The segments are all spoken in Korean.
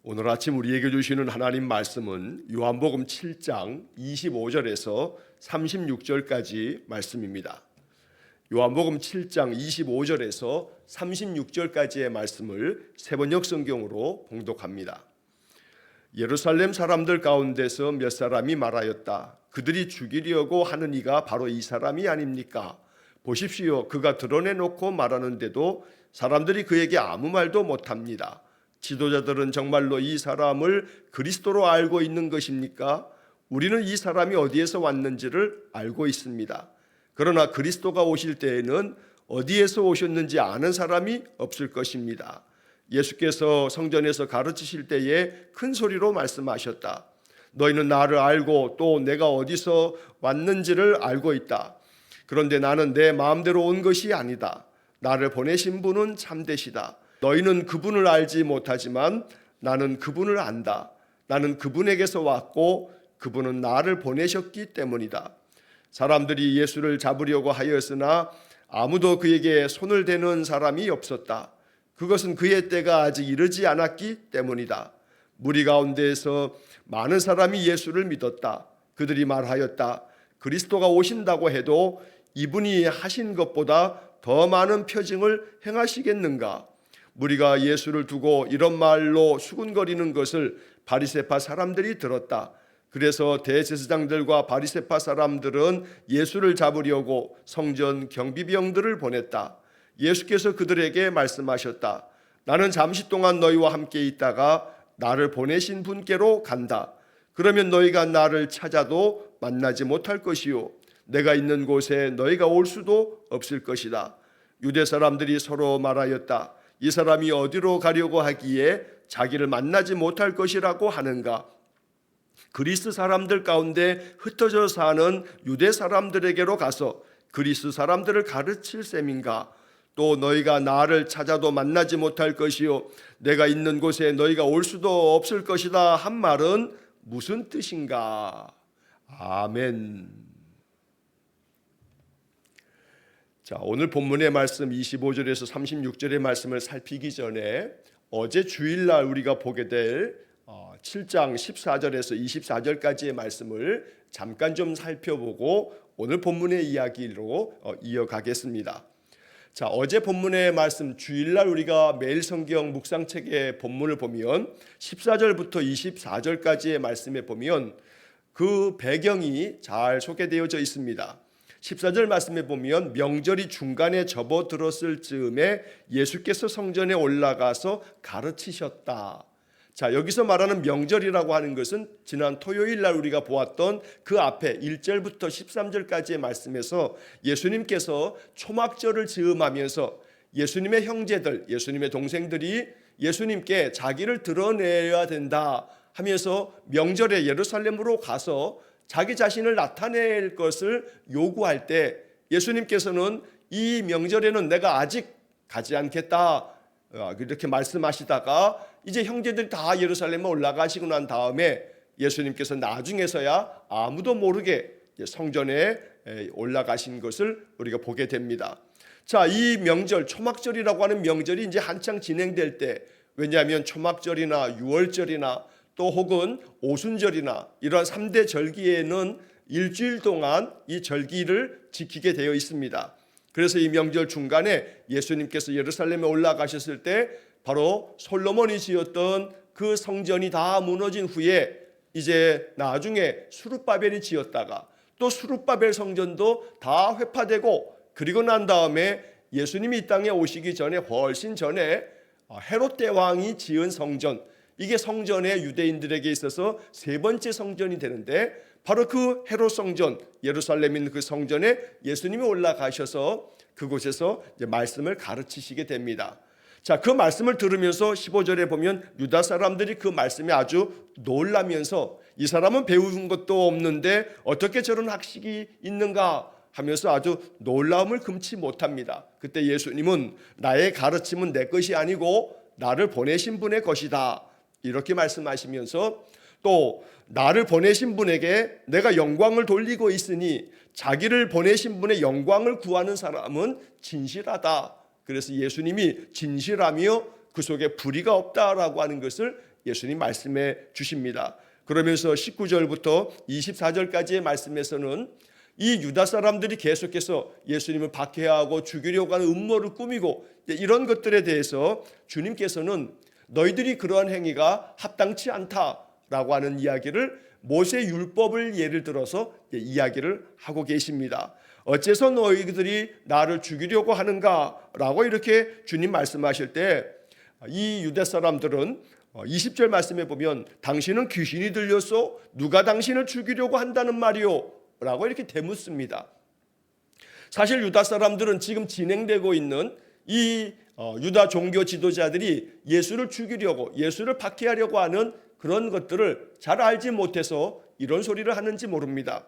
오늘 아침 우리에게 주시는 하나님 말씀은 요한복음 7장 25절에서 36절까지 말씀입니다. 요한복음 7장 25절에서 36절까지의 말씀을 세번역 성경으로 봉독합니다. 예루살렘 사람들 가운데서 몇 사람이 말하였다. 그들이 죽이려고 하는 이가 바로 이 사람이 아닙니까? 보십시오. 그가 드러내놓고 말하는데도 사람들이 그에게 아무 말도 못합니다. 지도자들은 정말로 이 사람을 그리스도로 알고 있는 것입니까? 우리는 이 사람이 어디에서 왔는지를 알고 있습니다. 그러나 그리스도가 오실 때에는 어디에서 오셨는지 아는 사람이 없을 것입니다. 예수께서 성전에서 가르치실 때에 큰 소리로 말씀하셨다. 너희는 나를 알고 또 내가 어디서 왔는지를 알고 있다. 그런데 나는 내 마음대로 온 것이 아니다. 나를 보내신 분은 참되시다. 너희는 그분을 알지 못하지만 나는 그분을 안다. 나는 그분에게서 왔고 그분은 나를 보내셨기 때문이다. 사람들이 예수를 잡으려고 하였으나 아무도 그에게 손을 대는 사람이 없었다. 그것은 그의 때가 아직 이르지 않았기 때문이다. 무리 가운데에서 많은 사람이 예수를 믿었다. 그들이 말하였다. 그리스도가 오신다고 해도 이분이 하신 것보다 더 많은 표징을 행하시겠는가? 무리가 예수를 두고 이런 말로 수군거리는 것을 바리새파 사람들이 들었다. 그래서 대제사장들과 바리새파 사람들은 예수를 잡으려고 성전 경비병들을 보냈다. 예수께서 그들에게 말씀하셨다. 나는 잠시 동안 너희와 함께 있다가 나를 보내신 분께로 간다. 그러면 너희가 나를 찾아도 만나지 못할 것이요 내가 있는 곳에 너희가 올 수도 없을 것이다. 유대 사람들이 서로 말하였다. 이 사람이 어디로 가려고 하기에 자기를 만나지 못할 것이라고 하는가? 그리스 사람들 가운데 흩어져 사는 유대 사람들에게로 가서 그리스 사람들을 가르칠 셈인가? 또 너희가 나를 찾아도 만나지 못할 것이요 내가 있는 곳에 너희가 올 수도 없을 것이다 한 말은 무슨 뜻인가? 아멘. 자, 오늘 본문의 말씀 25절에서 36절의 말씀을 살피기 전에 어제 주일날 우리가 보게 될 7장 14절에서 24절까지의 말씀을 잠깐 좀 살펴보고 오늘 본문의 이야기로 이어가겠습니다. 자, 어제 본문의 말씀 주일날 우리가 매일 성경 묵상책의 본문을 보면 14절부터 24절까지의 말씀에 보면 그 배경이 잘 소개되어져 있습니다. 14절 말씀에 보면 명절이 중간에 접어들었을 즈음에 예수께서 성전에 올라가서 가르치셨다. 자, 여기서 말하는 명절이라고 하는 것은 지난 토요일 날 우리가 보았던 그 앞에 1절부터 13절까지의 말씀에서 예수님께서 초막절을 즈음하면서 예수님의 형제들, 예수님의 동생들이 예수님께 자기를 드러내야 된다 하면서 명절에 예루살렘으로 가서 자기 자신을 나타낼 것을 요구할 때 예수님께서는 이 명절에는 내가 아직 가지 않겠다 이렇게 말씀하시다가 이제 형제들이 다 예루살렘에 올라가시고 난 다음에 예수님께서 나중에서야 아무도 모르게 성전에 올라가신 것을 우리가 보게 됩니다. 자, 이 명절 초막절이라고 하는 명절이 이제 한창 진행될 때, 왜냐하면 초막절이나 유월절이나 또 혹은 오순절이나 이러한 3대 절기에는 일주일 동안 이 절기를 지키게 되어 있습니다. 그래서 이 명절 중간에 예수님께서 예루살렘에 올라가셨을 때 바로 솔로몬이 지었던 그 성전이 다 무너진 후에 이제 나중에 수룹바벨이 지었다가 또 수룹바벨 성전도 다 회파되고 그리고 난 다음에 예수님이 이 땅에 오시기 전에 훨씬 전에 헤롯 대왕이 지은 성전, 이게 성전의 유대인들에게 있어서 세 번째 성전이 되는데 바로 그 헤롯 성전, 예루살렘에 있는 그 성전에 예수님이 올라가셔서 그곳에서 이제 말씀을 가르치시게 됩니다. 자, 그 말씀을 들으면서 15절에 보면 유다 사람들이 그 말씀에 아주 놀라면서 이 사람은 배운 것도 없는데 어떻게 저런 학식이 있는가 하면서 아주 놀라움을 금치 못합니다. 그때 예수님은 나의 가르침은 내 것이 아니고 나를 보내신 분의 것이다 이렇게 말씀하시면서 또 나를 보내신 분에게 내가 영광을 돌리고 있으니 자기를 보내신 분의 영광을 구하는 사람은 진실하다. 그래서 예수님이 진실하며 그 속에 불의가 없다라고 하는 것을 예수님 말씀해 주십니다. 그러면서 19절부터 24절까지의 말씀에서는 이 유다 사람들이 계속해서 예수님을 박해하고 죽이려고 하는 음모를 꾸미고 이런 것들에 대해서 주님께서는 너희들이 그러한 행위가 합당치 않다라고 하는 이야기를 모세 율법을 예를 들어서 이야기를 하고 계십니다. 어째서 너희들이 나를 죽이려고 하는가라고 이렇게 주님 말씀하실 때 이 유대 사람들은 20절 말씀에 보면 당신은 귀신이 들렸소? 누가 당신을 죽이려고 한다는 말이오? 라고 이렇게 되묻습니다. 사실 유다 사람들은 지금 진행되고 있는 이 유다 종교 지도자들이 예수를 죽이려고, 예수를 박해하려고 하는 그런 것들을 잘 알지 못해서 이런 소리를 하는지 모릅니다.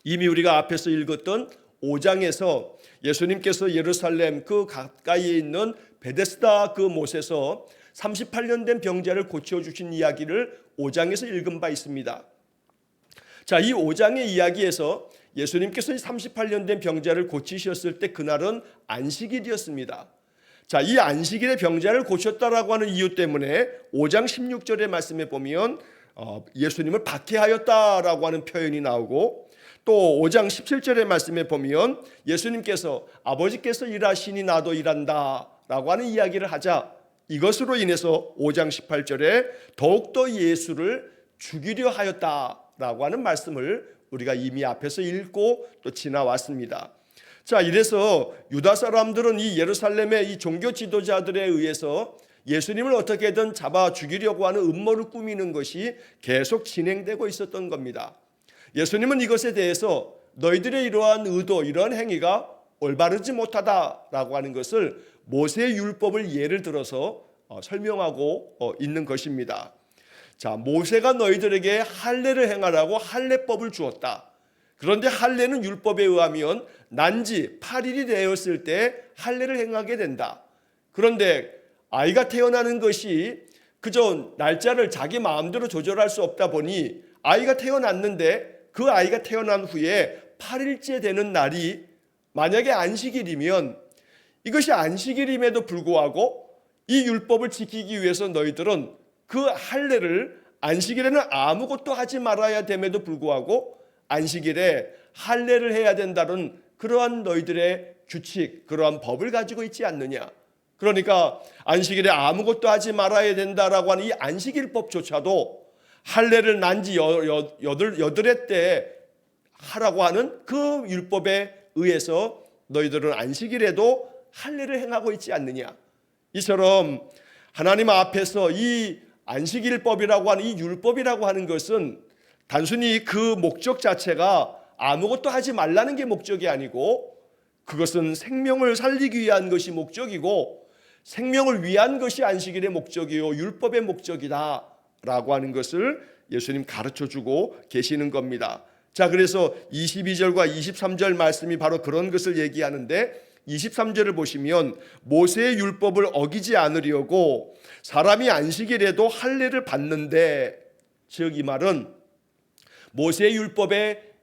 이미 우리가 앞에서 읽었던 5장에서 예수님께서 예루살렘 그 가까이에 있는 베데스다 그 못에서 38년 된 병자를 고쳐주신 이야기를 5장에서 읽은 바 있습니다. 자, 이 5장의 이야기에서 예수님께서 38년 된 병자를 고치셨을 때 그날은 안식일이었습니다. 자, 이 안식일에 병자를 고쳤다라고 하는 이유 때문에 5장 16절의 말씀에 보면 예수님을 박해하였다라고 하는 표현이 나오고, 또 5장 17절의 말씀에 보면 예수님께서 아버지께서 일하시니 나도 일한다 라고 하는 이야기를 하자, 이것으로 인해서 5장 18절에 더욱더 예수를 죽이려 하였다라고 하는 말씀을 우리가 이미 앞에서 읽고 또 지나왔습니다. 자, 이래서 유다 사람들은 이 예루살렘의 이 종교 지도자들에 의해서 예수님을 어떻게든 잡아 죽이려고 하는 음모를 꾸미는 것이 계속 진행되고 있었던 겁니다. 예수님은 이것에 대해서 너희들의 이러한 의도, 이러한 행위가 올바르지 못하다라고 하는 것을 모세의 율법을 예를 들어서 설명하고 있는 것입니다. 자, 모세가 너희들에게 할례를 행하라고 할례법을 주었다. 그런데 할례는 율법에 의하면 난지 8일이 되었을 때 할례를 행하게 된다. 그런데 아이가 태어나는 것이 그저 날짜를 자기 마음대로 조절할 수 없다 보니 아이가 태어났는데 그 아이가 태어난 후에 8일째 되는 날이 만약에 안식일이면 이것이 안식일임에도 불구하고 이 율법을 지키기 위해서 너희들은 그 할례를 안식일에는 아무것도 하지 말아야 됨에도 불구하고 안식일에 할례를 해야 된다는 그러한 너희들의 규칙, 그러한 법을 가지고 있지 않느냐. 그러니까 안식일에 아무것도 하지 말아야 된다라고 하는 이 안식일법조차도 할례를 난지 여덟 때 하라고 하는 그 율법에 의해서 너희들은 안식일에도 할례를 행하고 있지 않느냐. 이처럼 하나님 앞에서 이 안식일법이라고 하는 이 율법이라고 하는 것은 단순히 그 목적 자체가 아무것도 하지 말라는 게 목적이 아니고 그것은 생명을 살리기 위한 것이 목적이고 생명을 위한 것이 안식일의 목적이요 율법의 목적이다 라고 하는 것을 예수님 가르쳐주고 계시는 겁니다. 자, 그래서 22절과 23절 말씀이 바로 그런 것을 얘기하는데 23절을 보시면 모세의 율법을 어기지 않으려고 사람이 안식일에도 할례를 받는데, 즉 이 말은 모세의 율법에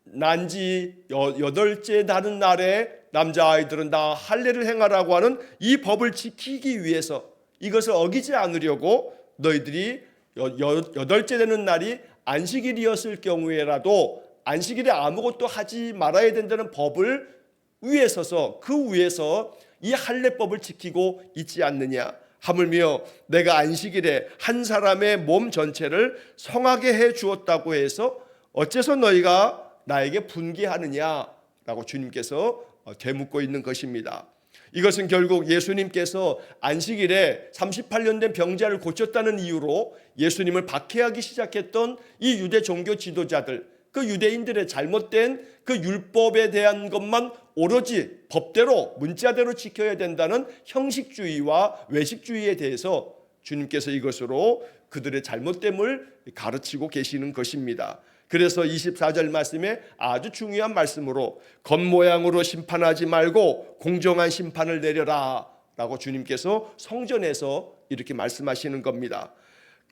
난지 8째 다른 날에 남자아이들은 다 할례를 행하라고 하는 이 법을 지키기 위해서 이것을 어기지 않으려고 너희들이 8째 되는 날이 안식일이었을 경우에라도 안식일에 아무것도 하지 말아야 된다는 법을 위에 서서 그 위에서 이 할례법을 지키고 있지 않느냐. 하물며 내가 안식일에 한 사람의 몸 전체를 성하게 해 주었다고 해서 어째서 너희가 나에게 분개하느냐라고 주님께서 되묻고 있는 것입니다. 이것은 결국 예수님께서 안식일에 38년 된 병자를 고쳤다는 이유로 예수님을 박해하기 시작했던 이 유대 종교 지도자들, 그 유대인들의 잘못된 그 율법에 대한 것만 오로지 법대로 문자대로 지켜야 된다는 형식주의와 외식주의에 대해서 주님께서 이것으로 그들의 잘못됨을 가르치고 계시는 것입니다. 그래서 24절 말씀에 아주 중요한 말씀으로 겉모양으로 심판하지 말고 공정한 심판을 내려라 라고 주님께서 성전에서 이렇게 말씀하시는 겁니다.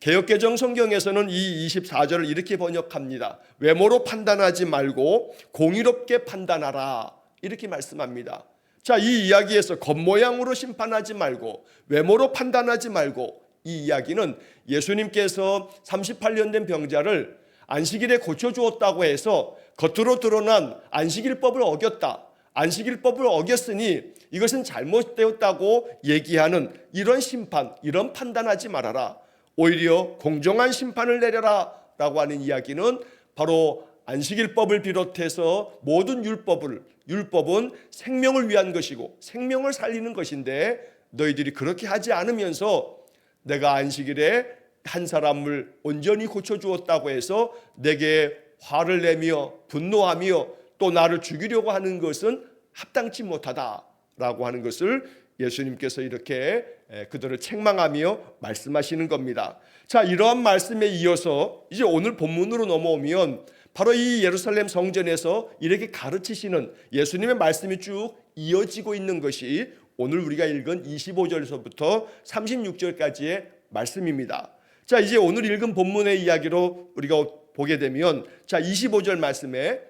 개역개정 성경에서는 이 24절을 이렇게 번역합니다. 외모로 판단하지 말고 공의롭게 판단하라 이렇게 말씀합니다. 자, 이 이야기에서 겉모양으로 심판하지 말고 외모로 판단하지 말고 이 이야기는 예수님께서 38년 된 병자를 안식일에 고쳐주었다고 해서 겉으로 드러난 안식일법을 어겼다, 안식일법을 어겼으니 이것은 잘못되었다고 얘기하는 이런 심판, 이런 판단하지 말아라, 오히려 공정한 심판을 내려라 라고 하는 이야기는 바로 안식일법을 비롯해서 모든 율법은 생명을 위한 것이고 생명을 살리는 것인데, 너희들이 그렇게 하지 않으면서 내가 안식일에 한 사람을 온전히 고쳐주었다고 해서 내게 화를 내며 분노하며 또 나를 죽이려고 하는 것은 합당치 못하다라고 하는 것을 예수님께서 이렇게 그들을 책망하며 말씀하시는 겁니다. 자, 이러한 말씀에 이어서 이제 오늘 본문으로 넘어오면 바로 이 예루살렘 성전에서 이렇게 가르치시는 예수님의 말씀이 쭉 이어지고 있는 것이 오늘 우리가 읽은 25절에서부터 36절까지의 말씀입니다. 자, 이제 오늘 읽은 본문의 이야기로 우리가 보게 되면, 자, 25절 말씀에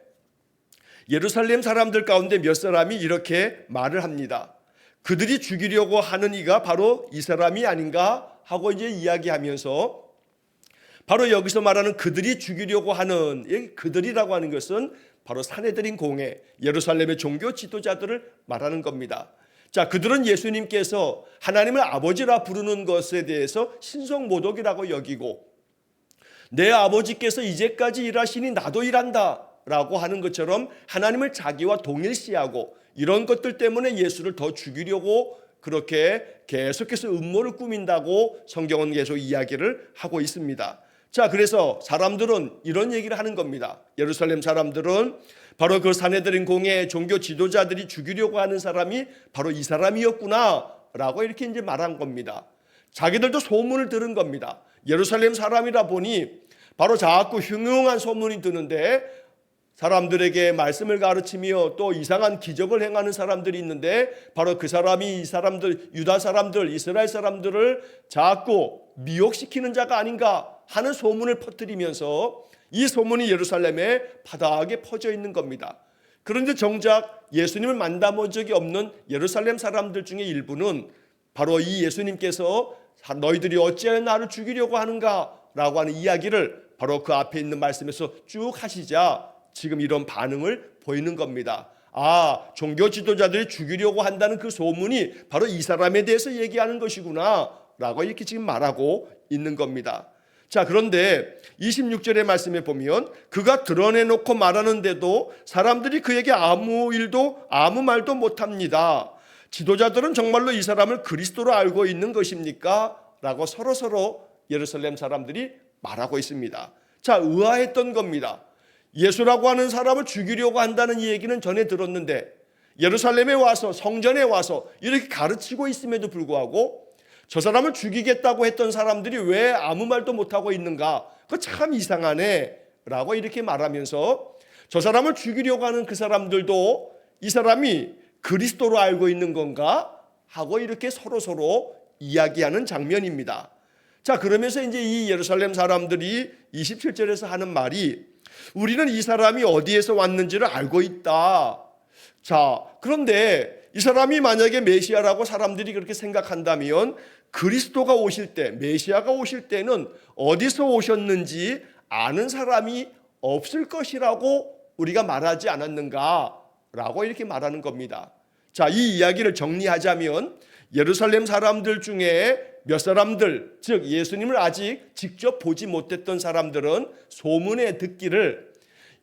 예루살렘 사람들 가운데 몇 사람이 이렇게 말을 합니다. 그들이 죽이려고 하는 이가 바로 이 사람이 아닌가 하고 이제 이야기하면서, 바로 여기서 말하는 그들이 죽이려고 하는, 그들이라고 하는 것은 바로 산헤드린 공회, 예루살렘의 종교 지도자들을 말하는 겁니다. 자, 그들은 예수님께서 하나님을 아버지라 부르는 것에 대해서 신성모독이라고 여기고, 내 아버지께서 이제까지 일하시니 나도 일한다 라고 하는 것처럼 하나님을 자기와 동일시하고, 이런 것들 때문에 예수를 더 죽이려고 그렇게 계속해서 음모를 꾸민다고 성경은 계속 이야기를 하고 있습니다. 자, 그래서 사람들은 이런 얘기를 하는 겁니다. 예루살렘 사람들은 바로 그 산헤드린 공회 종교 지도자들이 죽이려고 하는 사람이 바로 이 사람이었구나 라고 이렇게 이제 말한 겁니다. 자기들도 소문을 들은 겁니다. 예루살렘 사람이라 보니 바로 자꾸 흉흉한 소문이 드는데, 사람들에게 말씀을 가르치며 또 이상한 기적을 행하는 사람들이 있는데, 바로 그 사람이 이 사람들, 유다 사람들, 이스라엘 사람들을 자꾸 미혹시키는 자가 아닌가 하는 소문을 퍼뜨리면서 이 소문이 예루살렘에 바다하게 퍼져 있는 겁니다. 그런데 정작 예수님을 만나본 적이 없는 예루살렘 사람들 중에 일부는 바로 이 예수님께서 너희들이 어찌하여 나를 죽이려고 하는가 라고 하는 이야기를 바로 그 앞에 있는 말씀에서 쭉 하시자 지금 이런 반응을 보이는 겁니다. 아, 종교 지도자들이 죽이려고 한다는 그 소문이 바로 이 사람에 대해서 얘기하는 것이구나 라고 이렇게 지금 말하고 있는 겁니다. 자, 그런데 26절의 말씀에 보면 그가 드러내놓고 말하는데도 사람들이 그에게 아무 말도 못합니다. 지도자들은 정말로 이 사람을 그리스도로 알고 있는 것입니까? 라고 서로 예루살렘 사람들이 말하고 있습니다. 자, 의아했던 겁니다. 예수라고 하는 사람을 죽이려고 한다는 얘기는 전에 들었는데, 예루살렘에 와서 성전에 와서 이렇게 가르치고 있음에도 불구하고 저 사람을 죽이겠다고 했던 사람들이 왜 아무 말도 못하고 있는가? 그거 참 이상하네 라고 이렇게 말하면서 저 사람을 죽이려고 하는 그 사람들도 이 사람이 그리스도로 알고 있는 건가? 하고 이렇게 서로 이야기하는 장면입니다. 자, 그러면서 이제 이 예루살렘 사람들이 27절에서 하는 말이, 우리는 이 사람이 어디에서 왔는지를 알고 있다. 자, 그런데 이 사람이 만약에 메시아라고 사람들이 그렇게 생각한다면 그리스도가 오실 때, 메시아가 오실 때는 어디서 오셨는지 아는 사람이 없을 것이라고 우리가 말하지 않았는가 라고 이렇게 말하는 겁니다. 자, 이 이야기를 정리하자면 예루살렘 사람들 중에 몇 사람들, 즉 예수님을 아직 직접 보지 못했던 사람들은 소문에 듣기를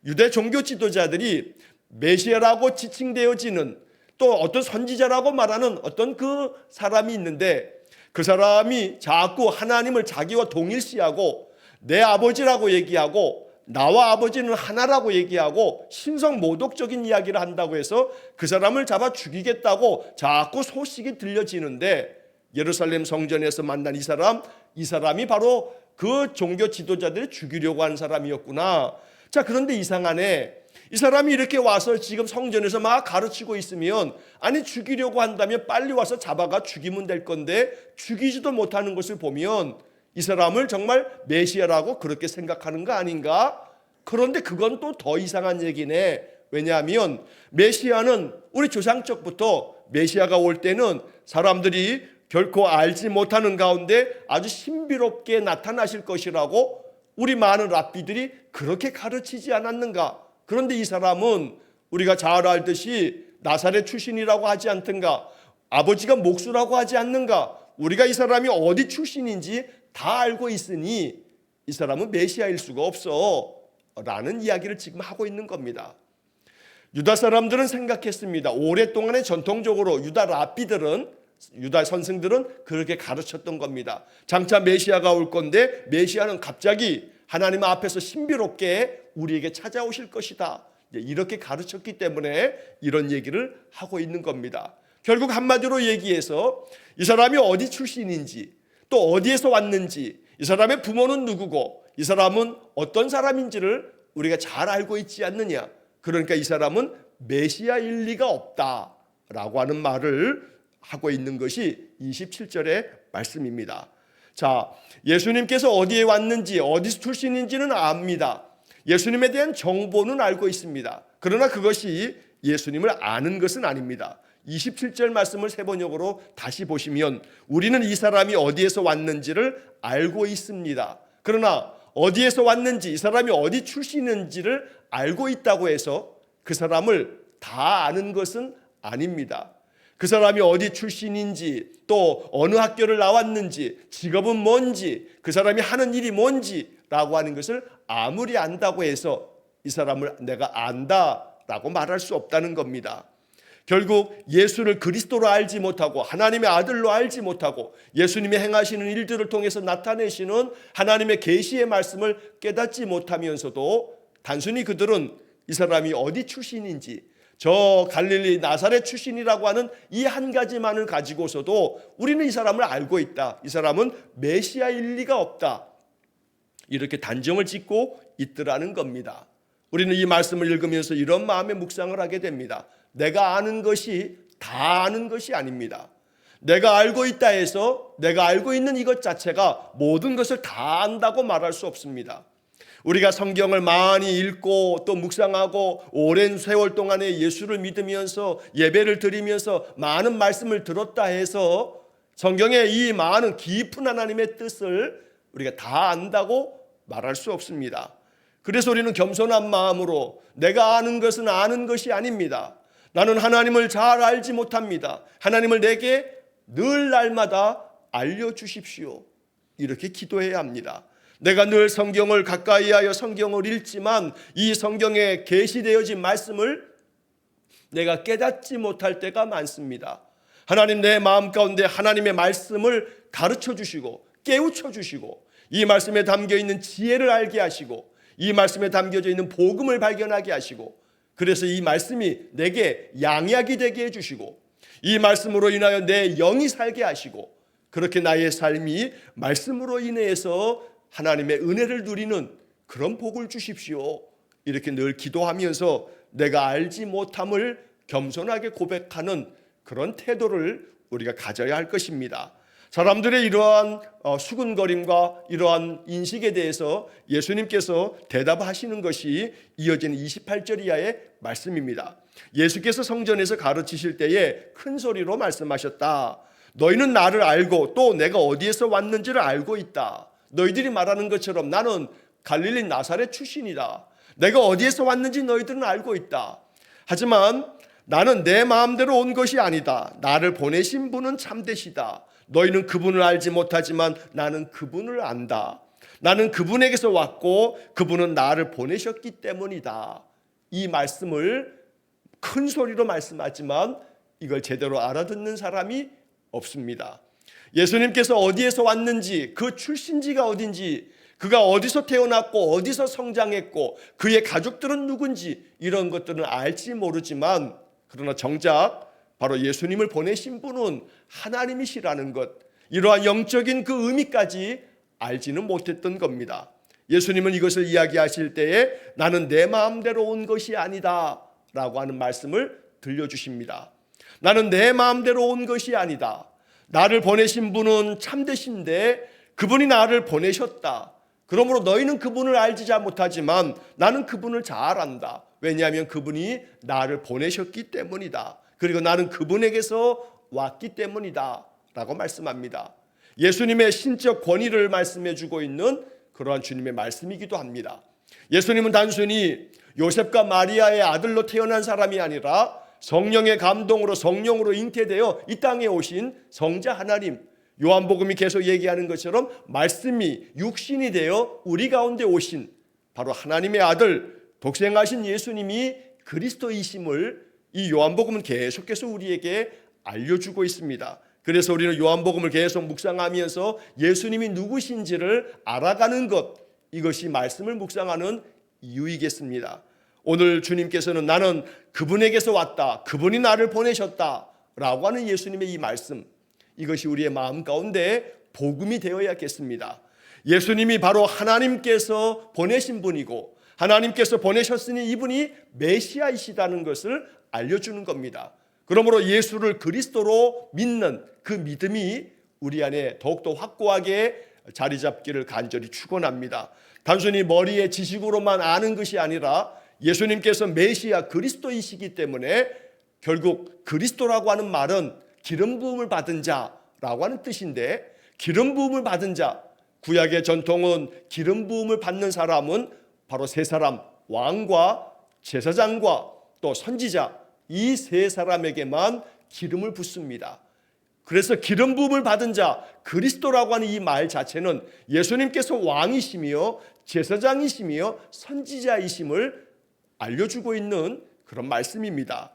유대 종교 지도자들이 메시아라고 지칭되어지는, 또 어떤 선지자라고 말하는 어떤 그 사람이 있는데, 그 사람이 자꾸 하나님을 자기와 동일시하고 내 아버지라고 얘기하고 나와 아버지는 하나라고 얘기하고 신성모독적인 이야기를 한다고 해서 그 사람을 잡아 죽이겠다고 자꾸 소식이 들려지는데, 예루살렘 성전에서 만난 이 사람이 바로 그 종교 지도자들이 죽이려고 하는 사람이었구나. 자, 그런데 이상하네. 이 사람이 이렇게 와서 지금 성전에서 막 가르치고 있으면, 아니 죽이려고 한다면 빨리 와서 잡아가 죽이면 될 건데 죽이지도 못하는 것을 보면 이 사람을 정말 메시아라고 그렇게 생각하는 거 아닌가? 그런데 그건 또 더 이상한 얘기네. 왜냐하면 메시아는 우리 조상적부터 메시아가 올 때는 사람들이 결코 알지 못하는 가운데 아주 신비롭게 나타나실 것이라고 우리 많은 랍비들이 그렇게 가르치지 않았는가? 그런데 이 사람은 우리가 잘 알듯이 나사렛 출신이라고 하지 않던가, 아버지가 목수라고 하지 않는가, 우리가 이 사람이 어디 출신인지 다 알고 있으니 이 사람은 메시아일 수가 없어 라는 이야기를 지금 하고 있는 겁니다. 유다 사람들은 생각했습니다. 오랫동안에 전통적으로 유다 랍비들은, 유다 선생들은 그렇게 가르쳤던 겁니다. 장차 메시아가 올 건데 메시아는 갑자기 하나님 앞에서 신비롭게 우리에게 찾아오실 것이다, 이렇게 가르쳤기 때문에 이런 얘기를 하고 있는 겁니다. 결국 한마디로 얘기해서 이 사람이 어디 출신인지, 또 어디에서 왔는지, 이 사람의 부모는 누구고 이 사람은 어떤 사람인지를 우리가 잘 알고 있지 않느냐. 그러니까 이 사람은 메시아일 리가 없다라고 하는 말을 하고 있는 것이 27절의 말씀입니다. 자, 예수님께서 어디에 왔는지, 어디서 출신인지는 압니다. 예수님에 대한 정보는 알고 있습니다. 그러나 그것이 예수님을 아는 것은 아닙니다. 27절 말씀을 세 번역으로 다시 보시면 우리는 이 사람이 어디에서 왔는지를 알고 있습니다. 그러나 어디에서 왔는지, 이 사람이 어디 출신인지를 알고 있다고 해서 그 사람을 다 아는 것은 아닙니다. 그 사람이 어디 출신인지, 또 어느 학교를 나왔는지, 직업은 뭔지, 그 사람이 하는 일이 뭔지라고 하는 것을 아무리 안다고 해서 이 사람을 내가 안다라고 말할 수 없다는 겁니다. 결국 예수를 그리스도로 알지 못하고 하나님의 아들로 알지 못하고 예수님이 행하시는 일들을 통해서 나타내시는 하나님의 계시의 말씀을 깨닫지 못하면서도 단순히 그들은 이 사람이 어디 출신인지, 저 갈릴리 나사렛 출신이라고 하는 이 한 가지만을 가지고서도 우리는 이 사람을 알고 있다, 이 사람은 메시아일 리가 없다, 이렇게 단정을 짓고 있더라는 겁니다. 우리는 이 말씀을 읽으면서 이런 마음의 묵상을 하게 됩니다. 내가 아는 것이 다 아는 것이 아닙니다. 내가 알고 있다 해서 내가 알고 있는 이것 자체가 모든 것을 다 안다고 말할 수 없습니다. 우리가 성경을 많이 읽고 또 묵상하고 오랜 세월 동안에 예수를 믿으면서 예배를 드리면서 많은 말씀을 들었다 해서 성경의 이 많은 깊은 하나님의 뜻을 우리가 다 안다고 말할 수 없습니다. 그래서 우리는 겸손한 마음으로 내가 아는 것은 아는 것이 아닙니다. 나는 하나님을 잘 알지 못합니다. 하나님을 내게 늘 날마다 알려주십시오, 이렇게 기도해야 합니다. 내가 늘 성경을 가까이 하여 성경을 읽지만 이 성경에 계시되어진 말씀을 내가 깨닫지 못할 때가 많습니다. 하나님, 내 마음 가운데 하나님의 말씀을 가르쳐 주시고 깨우쳐 주시고 이 말씀에 담겨있는 지혜를 알게 하시고 이 말씀에 담겨져 있는 복음을 발견하게 하시고, 그래서 이 말씀이 내게 양약이 되게 해주시고 이 말씀으로 인하여 내 영이 살게 하시고, 그렇게 나의 삶이 말씀으로 인해서 하나님의 은혜를 누리는 그런 복을 주십시오, 이렇게 늘 기도하면서 내가 알지 못함을 겸손하게 고백하는 그런 태도를 우리가 가져야 할 것입니다. 사람들의 이러한 수군거림과 이러한 인식에 대해서 예수님께서 대답하시는 것이 이어지는 28절 이하의 말씀입니다. 예수께서 성전에서 가르치실 때에 큰 소리로 말씀하셨다. 너희는 나를 알고 또 내가 어디에서 왔는지를 알고 있다. 너희들이 말하는 것처럼 나는 갈릴리 나사렛 출신이다. 내가 어디에서 왔는지 너희들은 알고 있다. 하지만 나는 내 마음대로 온 것이 아니다. 나를 보내신 분은 참되시다. 너희는 그분을 알지 못하지만 나는 그분을 안다. 나는 그분에게서 왔고 그분은 나를 보내셨기 때문이다. 이 말씀을 큰 소리로 말씀하지만 이걸 제대로 알아듣는 사람이 없습니다. 예수님께서 어디에서 왔는지, 그 출신지가 어딘지, 그가 어디서 태어났고 어디서 성장했고 그의 가족들은 누군지 이런 것들은 알지 모르지만, 그러나 정작 바로 예수님을 보내신 분은 하나님이시라는 것, 이러한 영적인 그 의미까지 알지는 못했던 겁니다. 예수님은 이것을 이야기하실 때에 나는 내 마음대로 온 것이 아니다 라고 하는 말씀을 들려주십니다. 나는 내 마음대로 온 것이 아니다. 나를 보내신 분은 참되신데 그분이 나를 보내셨다. 그러므로 너희는 그분을 알지 못하지만 나는 그분을 잘 안다. 왜냐하면 그분이 나를 보내셨기 때문이다. 그리고 나는 그분에게서 왔기 때문이다 라고 말씀합니다. 예수님의 신적 권위를 말씀해 주고 있는 그러한 주님의 말씀이기도 합니다. 예수님은 단순히 요셉과 마리아의 아들로 태어난 사람이 아니라 성령의 감동으로 성령으로 잉태되어 이 땅에 오신 성자 하나님, 요한복음이 계속 얘기하는 것처럼 말씀이 육신이 되어 우리 가운데 오신 바로 하나님의 아들 독생하신 예수님이 그리스도이심을 이 요한복음은 계속해서 우리에게 알려주고 있습니다. 그래서 우리는 요한복음을 계속 묵상하면서 예수님이 누구신지를 알아가는 것, 이것이 말씀을 묵상하는 이유이겠습니다. 오늘 주님께서는 나는 그분에게서 왔다, 그분이 나를 보내셨다 라고 하는 예수님의 이 말씀, 이것이 우리의 마음 가운데 복음이 되어야겠습니다. 예수님이 바로 하나님께서 보내신 분이고 하나님께서 보내셨으니 이분이 메시아이시다는 것을 알려주는 겁니다. 그러므로 예수를 그리스도로 믿는 그 믿음이 우리 안에 더욱더 확고하게 자리 잡기를 간절히 축원합니다. 단순히 머리의 지식으로만 아는 것이 아니라 예수님께서 메시아 그리스도이시기 때문에 결국 그리스도라고 하는 말은 기름 부음을 받은 자라고 하는 뜻인데, 기름 부음을 받은 자, 구약의 전통은 기름 부음을 받는 사람은 바로 세 사람, 왕과 제사장과 또 선지자, 이 세 사람에게만 기름을 붓습니다. 그래서 기름 부음을 받은 자, 그리스도라고 하는 이 말 자체는 예수님께서 왕이시며 제사장이시며 선지자이심을 알려주고 있는 그런 말씀입니다.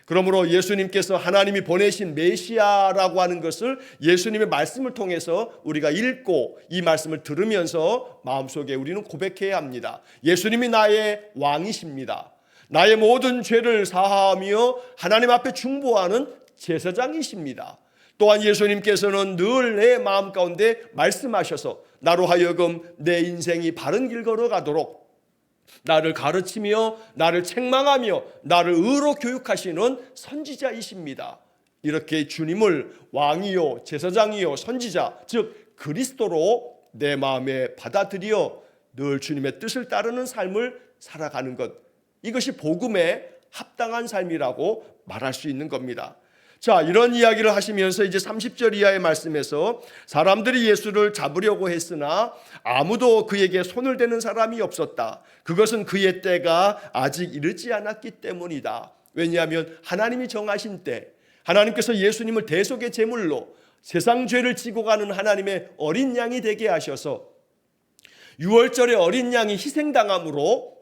그러므로 예수님께서 하나님이 보내신 메시아라고 하는 것을 예수님의 말씀을 통해서 우리가 읽고 이 말씀을 들으면서 마음속에 우리는 고백해야 합니다. 예수님이 나의 왕이십니다. 나의 모든 죄를 사하며 하나님 앞에 중보하는 제사장이십니다. 또한 예수님께서는 늘 내 마음 가운데 말씀하셔서 나로 하여금 내 인생이 바른 길 걸어가도록 나를 가르치며 나를 책망하며 나를 의로 교육하시는 선지자이십니다. 이렇게 주님을 왕이요 제사장이요 선지자, 즉 그리스도로 내 마음에 받아들여 늘 주님의 뜻을 따르는 삶을 살아가는 것, 이것이 복음에 합당한 삶이라고 말할 수 있는 겁니다. 자, 이런 이야기를 하시면서 이제 30절 이하의 말씀에서 사람들이 예수를 잡으려고 했으나 아무도 그에게 손을 대는 사람이 없었다. 그것은 그의 때가 아직 이르지 않았기 때문이다. 왜냐하면 하나님이 정하신 때, 하나님께서 예수님을 대속의 제물로 세상 죄를 지고 가는 하나님의 어린 양이 되게 하셔서 유월절에 어린 양이 희생당함으로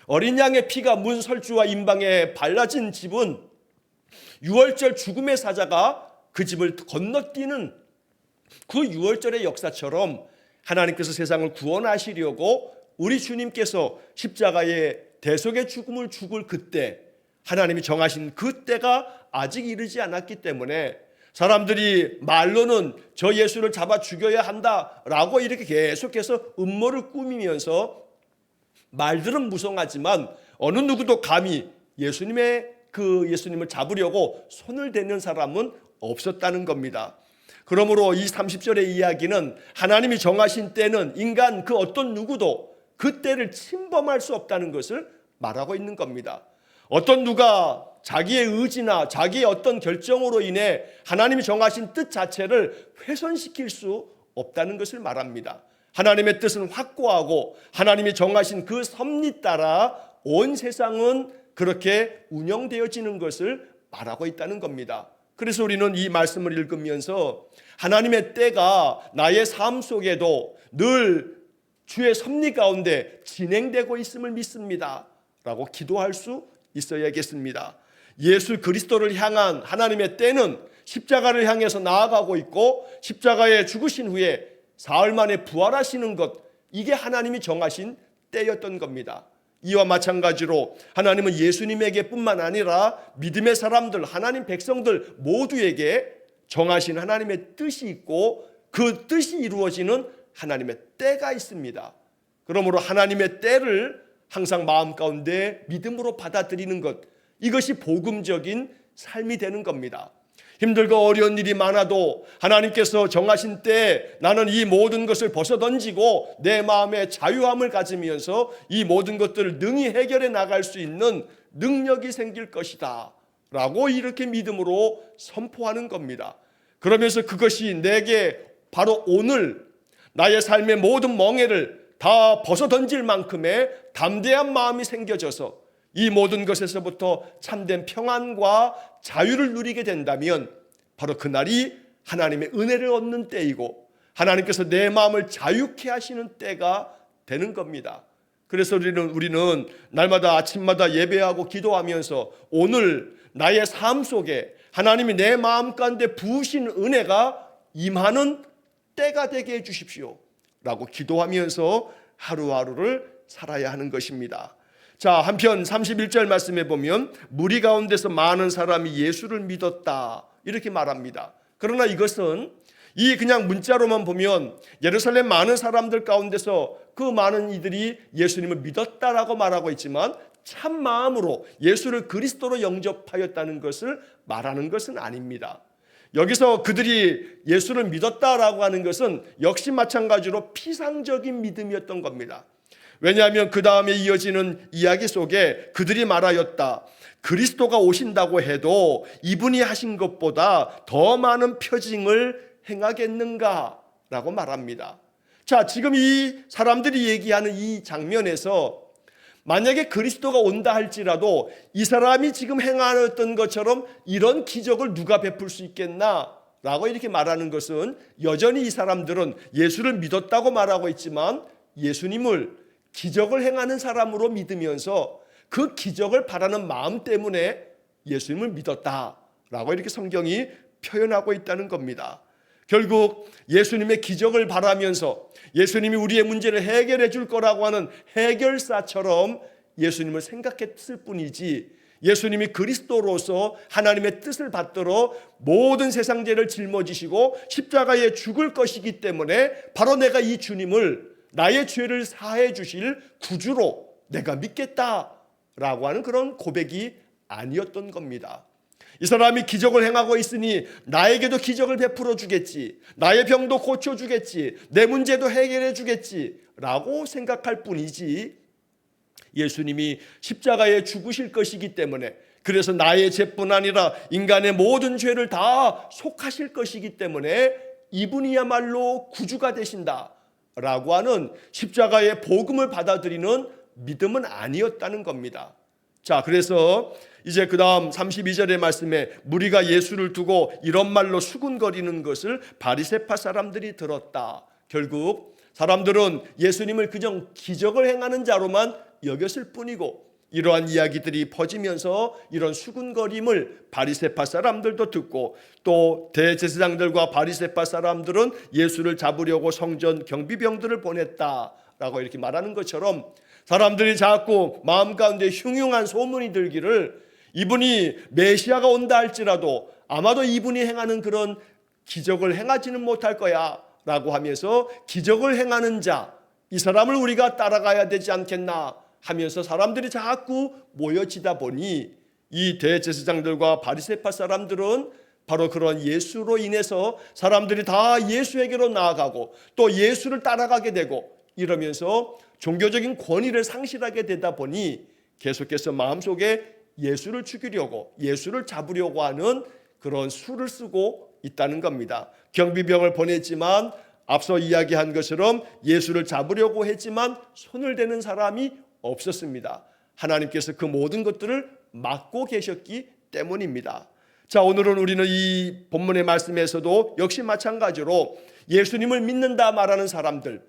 어린 양의 피가 문 설주와 임방에 발라진 집은 유월절 죽음의 사자가 그 집을 건너뛰는 그 유월절의 역사처럼 하나님께서 세상을 구원하시려고 우리 주님께서 십자가의 대속의 죽음을 죽을 그때, 하나님이 정하신 그때가 아직 이르지 않았기 때문에 사람들이 말로는 저 예수를 잡아 죽여야 한다라고 이렇게 계속해서 음모를 꾸미면서 말들은 무성하지만 어느 누구도 감히 예수님을 잡으려고 손을 대는 사람은 없었다는 겁니다. 그러므로 이 30절의 이야기는 하나님이 정하신 때는 인간 그 어떤 누구도 그 때를 침범할 수 없다는 것을 말하고 있는 겁니다. 어떤 누가 자기의 의지나 자기의 어떤 결정으로 인해 하나님이 정하신 뜻 자체를 훼손시킬 수 없다는 것을 말합니다. 하나님의 뜻은 확고하고 하나님이 정하신 그 섭리 따라 온 세상은 그렇게 운영되어지는 것을 말하고 있다는 겁니다. 그래서 우리는 이 말씀을 읽으면서 하나님의 때가 나의 삶 속에도 늘 주의 섭리 가운데 진행되고 있음을 믿습니다 라고 기도할 수 있어야겠습니다. 예수 그리스도를 향한 하나님의 때는 십자가를 향해서 나아가고 있고, 십자가에 죽으신 후에 사흘 만에 부활하시는 것, 이게 하나님이 정하신 때였던 겁니다. 이와 마찬가지로 하나님은 예수님에게 뿐만 아니라 믿음의 사람들, 하나님 백성들 모두에게 정하신 하나님의 뜻이 있고 그 뜻이 이루어지는 하나님의 때가 있습니다. 그러므로 하나님의 때를 항상 마음 가운데 믿음으로 받아들이는 것, 이것이 복음적인 삶이 되는 겁니다. 힘들고 어려운 일이 많아도 하나님께서 정하신 때에 나는 이 모든 것을 벗어던지고 내 마음에 자유함을 가지면서 이 모든 것들을 능히 해결해 나갈 수 있는 능력이 생길 것이다 라고 이렇게 믿음으로 선포하는 겁니다. 그러면서 그것이 내게 바로 오늘 나의 삶의 모든 멍에를 다 벗어던질 만큼의 담대한 마음이 생겨져서 이 모든 것에서부터 참된 평안과 자유를 누리게 된다면 바로 그날이 하나님의 은혜를 얻는 때이고 하나님께서 내 마음을 자유케 하시는 때가 되는 겁니다. 그래서 우리는 날마다 아침마다 예배하고 기도하면서 오늘 나의 삶 속에 하나님이 내 마음 가운데 부으신 은혜가 임하는 때가 되게 해주십시오 라고 기도하면서 하루하루를 살아야 하는 것입니다. 자, 한편 31절 말씀에 보면 무리 가운데서 많은 사람이 예수를 믿었다 이렇게 말합니다. 그러나 이것은 이 그냥 문자로만 보면 예루살렘 많은 사람들 가운데서 그 많은 이들이 예수님을 믿었다라고 말하고 있지만 참 마음으로 예수를 그리스도로 영접하였다는 것을 말하는 것은 아닙니다. 여기서 그들이 예수를 믿었다라고 하는 것은 역시 마찬가지로 피상적인 믿음이었던 겁니다. 왜냐하면 그 다음에 이어지는 이야기 속에 그들이 말하였다. 그리스도가 오신다고 해도 이분이 하신 것보다 더 많은 표징을 행하겠는가? 라고 말합니다. 자, 지금 이 사람들이 얘기하는 이 장면에서 만약에 그리스도가 온다 할지라도 이 사람이 지금 행하였던 것처럼 이런 기적을 누가 베풀 수 있겠나? 라고 이렇게 말하는 것은 여전히 이 사람들은 예수를 믿었다고 말하고 있지만 예수님을 기적을 행하는 사람으로 믿으면서 그 기적을 바라는 마음 때문에 예수님을 믿었다라고 이렇게 성경이 표현하고 있다는 겁니다. 결국 예수님의 기적을 바라면서 예수님이 우리의 문제를 해결해 줄 거라고 하는 해결사처럼 예수님을 생각했을 뿐이지 예수님이 그리스도로서 하나님의 뜻을 받들어 모든 세상 죄를 짊어지시고 십자가에 죽을 것이기 때문에 바로 내가 이 주님을 나의 죄를 사해 주실 구주로 내가 믿겠다라고 하는 그런 고백이 아니었던 겁니다. 이 사람이 기적을 행하고 있으니 나에게도 기적을 베풀어 주겠지, 나의 병도 고쳐 주겠지, 내 문제도 해결해 주겠지 라고 생각할 뿐이지 예수님이 십자가에 죽으실 것이기 때문에 그래서 나의 죄뿐 아니라 인간의 모든 죄를 다 속하실 것이기 때문에 이분이야말로 구주가 되신다 라고 하는 십자가의 복음을 받아들이는 믿음은 아니었다는 겁니다. 자, 그래서 이제 그 다음 32절의 말씀에 무리가 예수를 두고 이런 말로 수군거리는 것을 바리새파 사람들이 들었다. 결국 사람들은 예수님을 그냥 기적을 행하는 자로만 여겼을 뿐이고 이러한 이야기들이 퍼지면서 이런 수군거림을 바리새파 사람들도 듣고 또 대제사장들과 바리새파 사람들은 예수를 잡으려고 성전 경비병들을 보냈다라고 이렇게 말하는 것처럼 사람들이 자꾸 마음 가운데 흉흉한 소문이 들기를 이분이 메시아가 온다 할지라도 아마도 이분이 행하는 그런 기적을 행하지는 못할 거야 라고 하면서 기적을 행하는 자, 이 사람을 우리가 따라가야 되지 않겠나 하면서 사람들이 자꾸 모여지다 보니 이 대제사장들과 바리새파 사람들은 바로 그런 예수로 인해서 사람들이 다 예수에게로 나아가고 또 예수를 따라가게 되고 이러면서 종교적인 권위를 상실하게 되다 보니 계속해서 마음속에 예수를 죽이려고 예수를 잡으려고 하는 그런 수를 쓰고 있다는 겁니다. 경비병을 보냈지만 앞서 이야기한 것처럼 예수를 잡으려고 했지만 손을 대는 사람이 없었습니다. 하나님께서 그 모든 것들을 막고 계셨기 때문입니다. 자, 오늘은 우리는 이 본문의 말씀에서도 역시 마찬가지로 예수님을 믿는다 말하는 사람들,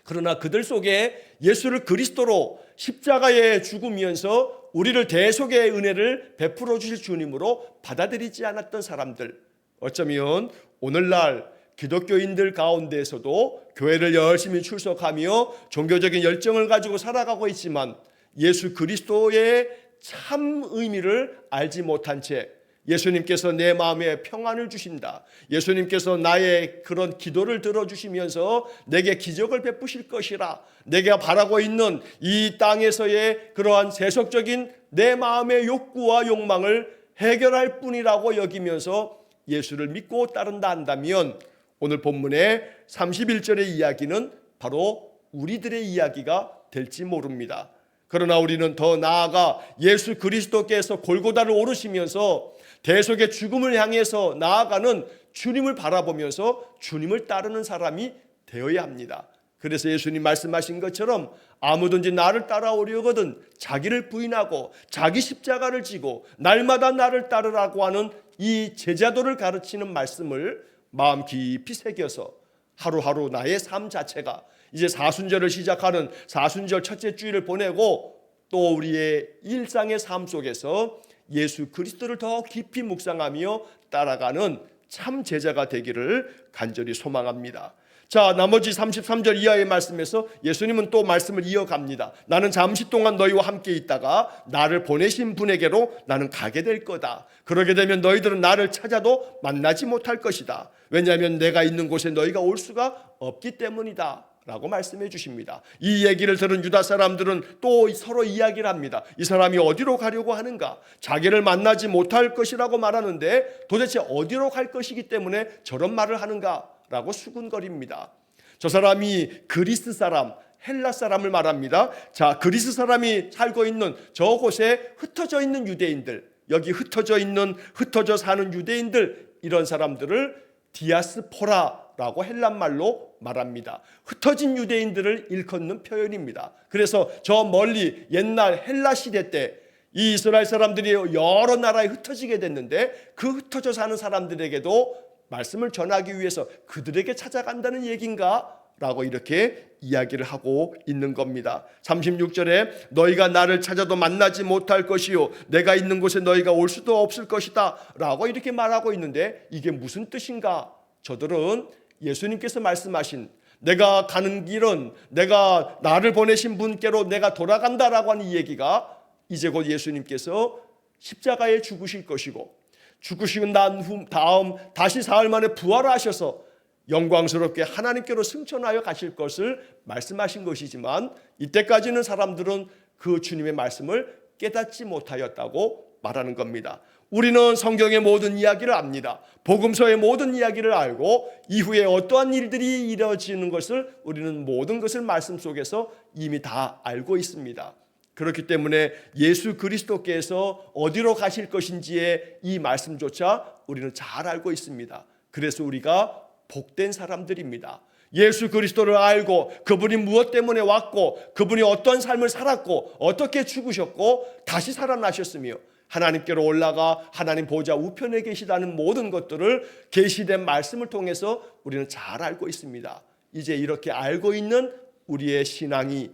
그러나 그들 속에 예수를 그리스도로 십자가에 죽으면서 우리를 대속의 은혜를 베풀어 주실 주님으로 받아들이지 않았던 사람들, 어쩌면 오늘날 기독교인들 가운데에서도 교회를 열심히 출석하며 종교적인 열정을 가지고 살아가고 있지만 예수 그리스도의 참 의미를 알지 못한 채 예수님께서 내 마음에 평안을 주신다, 예수님께서 나의 그런 기도를 들어주시면서 내게 기적을 베푸실 것이라, 내가 바라고 있는 이 땅에서의 그러한 세속적인 내 마음의 욕구와 욕망을 해결할 뿐이라고 여기면서 예수를 믿고 따른다 한다면 오늘 본문의 31절의 이야기는 바로 우리들의 이야기가 될지 모릅니다. 그러나 우리는 더 나아가 예수 그리스도께서 골고다를 오르시면서 대속의 죽음을 향해서 나아가는 주님을 바라보면서 주님을 따르는 사람이 되어야 합니다. 그래서 예수님 말씀하신 것처럼 아무든지 나를 따라오려거든 자기를 부인하고 자기 십자가를 지고 날마다 나를 따르라고 하는 이 제자도를 가르치는 말씀을 마음 깊이 새겨서 하루하루 나의 삶 자체가 이제 사순절을 시작하는 사순절 첫째 주일을 보내고 또 우리의 일상의 삶 속에서 예수 그리스도를 더 깊이 묵상하며 따라가는 참 제자가 되기를 간절히 소망합니다. 자, 나머지 33절 이하의 말씀에서 예수님은 또 말씀을 이어갑니다. 나는 잠시 동안 너희와 함께 있다가 나를 보내신 분에게로 나는 가게 될 거다. 그러게 되면 너희들은 나를 찾아도 만나지 못할 것이다. 왜냐하면 내가 있는 곳에 너희가 올 수가 없기 때문이다 라고 말씀해 주십니다. 이 얘기를 들은 유다 사람들은 또 서로 이야기를 합니다. 이 사람이 어디로 가려고 하는가? 자기를 만나지 못할 것이라고 말하는데 도대체 어디로 갈 것이기 때문에 저런 말을 하는가? 라고 수군거립니다. 저 사람이 그리스 사람, 헬라 사람을 말합니다. 자, 그리스 사람이 살고 있는 저곳에 흩어져 있는 유대인들, 여기 흩어져 사는 유대인들, 이런 사람들을 디아스포라라고 헬란말로 말합니다. 흩어진 유대인들을 일컫는 표현입니다. 그래서 저 멀리 옛날 헬라 시대 때 이 이스라엘 사람들이 여러 나라에 흩어지게 됐는데 그 흩어져 사는 사람들에게도 말씀을 전하기 위해서 그들에게 찾아간다는 얘기인가? 라고 이렇게 이야기를 하고 있는 겁니다. 36절에 너희가 나를 찾아도 만나지 못할 것이요 내가 있는 곳에 너희가 올 수도 없을 것이다 라고 이렇게 말하고 있는데 이게 무슨 뜻인가? 저들은 예수님께서 말씀하신 내가 가는 길은 내가 나를 보내신 분께로 내가 돌아간다라고 하는 이 얘기가 이제 곧 예수님께서 십자가에 죽으실 것이고 죽으시고 난 다음 다시 사흘 만에 부활하셔서 영광스럽게 하나님께로 승천하여 가실 것을 말씀하신 것이지만 이때까지는 사람들은 그 주님의 말씀을 깨닫지 못하였다고 말하는 겁니다. 우리는 성경의 모든 이야기를 압니다. 복음서의 모든 이야기를 알고 이후에 어떠한 일들이 이루어지는 것을 우리는 모든 것을 말씀 속에서 이미 다 알고 있습니다. 그렇기 때문에 예수 그리스도께서 어디로 가실 것인지의 이 말씀조차 우리는 잘 알고 있습니다. 그래서 우리가 복된 사람들입니다. 예수 그리스도를 알고 그분이 무엇 때문에 왔고 그분이 어떤 삶을 살았고 어떻게 죽으셨고 다시 살아나셨으며 하나님께로 올라가 하나님 보좌 우편에 계시다는 모든 것들을 계시된 말씀을 통해서 우리는 잘 알고 있습니다. 이제 이렇게 알고 있는 우리의 신앙이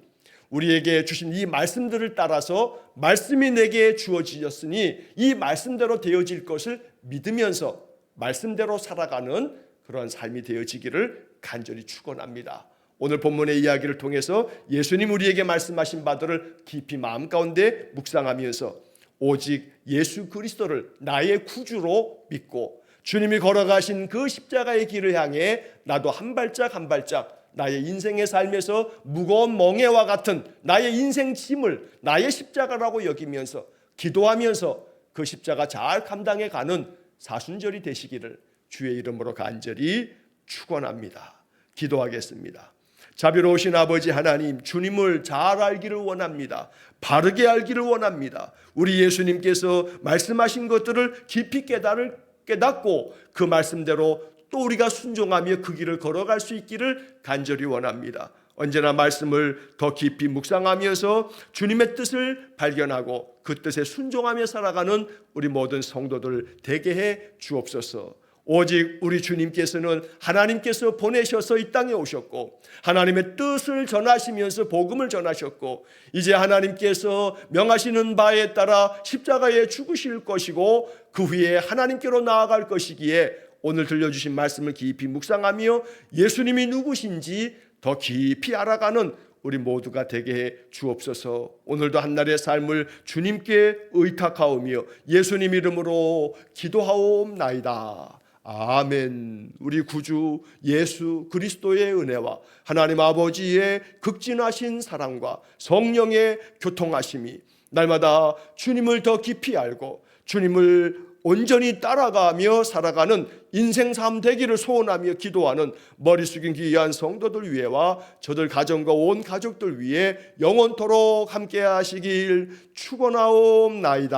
우리에게 주신 이 말씀들을 따라서 말씀이 내게 주어지셨으니 이 말씀대로 되어질 것을 믿으면서 말씀대로 살아가는 그런 삶이 되어지기를 간절히 축원합니다. 오늘 본문의 이야기를 통해서 예수님 우리에게 말씀하신 바들을 깊이 마음 가운데 묵상하면서 오직 예수 그리스도를 나의 구주로 믿고 주님이 걸어가신 그 십자가의 길을 향해 나도 한 발짝 한 발짝 나의 인생의 삶에서 무거운 멍에와 같은 나의 인생 짐을 나의 십자가라고 여기면서 기도하면서 그 십자가 잘 감당해 가는 사순절이 되시기를 주의 이름으로 간절히 축원합니다. 기도하겠습니다. 자비로우신 아버지 하나님, 주님을 잘 알기를 원합니다. 바르게 알기를 원합니다. 우리 예수님께서 말씀하신 것들을 깊이 깨닫고 그 말씀대로 또 우리가 순종하며 그 길을 걸어갈 수 있기를 간절히 원합니다. 언제나 말씀을 더 깊이 묵상하면서 주님의 뜻을 발견하고 그 뜻에 순종하며 살아가는 우리 모든 성도들 되게 해 주옵소서. 오직 우리 주님께서는 하나님께서 보내셔서 이 땅에 오셨고 하나님의 뜻을 전하시면서 복음을 전하셨고 이제 하나님께서 명하시는 바에 따라 십자가에 죽으실 것이고 그 후에 하나님께로 나아갈 것이기에 오늘 들려주신 말씀을 깊이 묵상하며 예수님이 누구신지 더 깊이 알아가는 우리 모두가 되게 해 주옵소서. 오늘도 한날의 삶을 주님께 의탁하오며 예수님 이름으로 기도하옵나이다. 아멘. 우리 구주 예수 그리스도의 은혜와 하나님 아버지의 극진하신 사랑과 성령의 교통하심이 날마다 주님을 더 깊이 알고 주님을 온전히 따라가며 살아가는 인생 삶 되기를 소원하며 기도하는 머리 숙인 귀한 성도들 위해와 저들 가정과 온 가족들 위해 영원토록 함께 하시길 축원하옵나이다.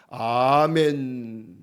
아멘.